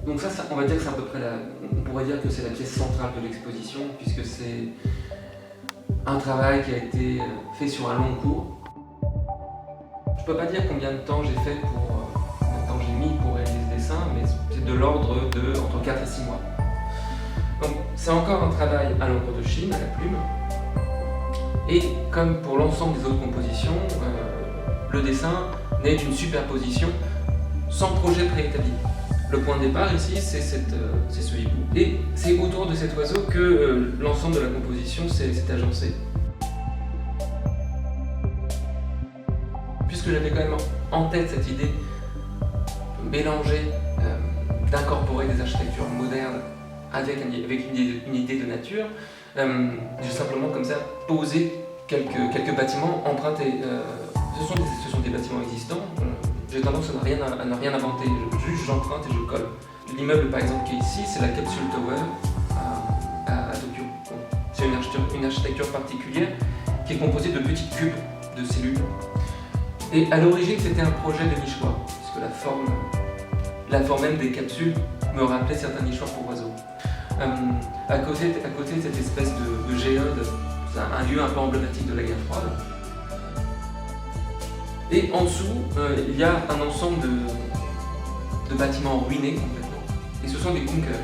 Donc ça, on va dire que c'est à peu près on pourrait dire que c'est la pièce centrale de l'exposition, puisque c'est un travail qui a été fait sur un long cours. Je peux pas dire combien de temps j'ai mis pour réaliser ce dessin, mais c'est de l'ordre de entre 4 et 6 mois. Donc c'est encore un travail à l'encre de Chine, à la plume. Et comme pour l'ensemble des autres compositions, le dessin naît d'une superposition sans projet préétabli. Le point de départ ici, c'est ce hibou. Et c'est autour de cet oiseau que l'ensemble de la composition s'est agencé. Puisque j'avais quand même en tête cette idée de mélanger, d'incorporer des architectures modernes avec une idée de nature, j'ai simplement comme ça posé quelques bâtiments empruntés. Ce sont des bâtiments existants. J'ai tendance à ne rien inventer. Juste j'emprunte et je colle. L'immeuble par exemple qui est ici, c'est la Capsule Tower à Tokyo. C'est une architecture particulière qui est composée de petits cubes de cellules. Et à l'origine c'était un projet de nichoir, puisque la forme même des capsules me rappelait certains nichoirs pour oiseaux. À côté de cette espèce de géode, c'est un lieu un peu emblématique de la guerre froide. Et en dessous, il y a un ensemble de bâtiments ruinés complètement. Et ce sont des bunkers.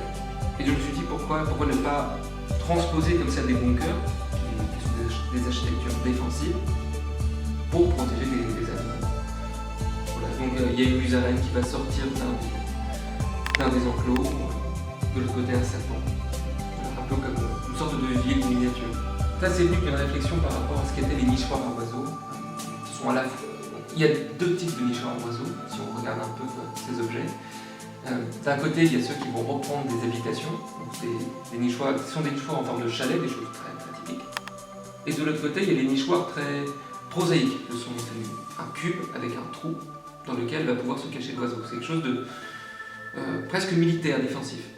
Et je me suis dit pourquoi ne pas transposer comme ça des bunkers, qui sont des architectures défensives, pour protéger des animaux. Voilà, donc il y a une musaraigne qui va sortir d'un des enclos, de l'autre côté un serpent. Un peu comme une sorte de ville miniature. Ça c'est venu d'une réflexion par rapport à ce qu'étaient les nichoirs à oiseaux. Il y a deux types de nichoirs à oiseaux, si on regarde un peu ces objets. D'un côté, il y a ceux qui vont reprendre des habitations, donc des nichoirs qui sont des nichoirs en forme de chalet, des choses très, très typiques. Et de l'autre côté, il y a les nichoirs très prosaïques. Ce sont un cube avec un trou dans lequel va pouvoir se cacher l'oiseau. C'est quelque chose de presque militaire, défensif.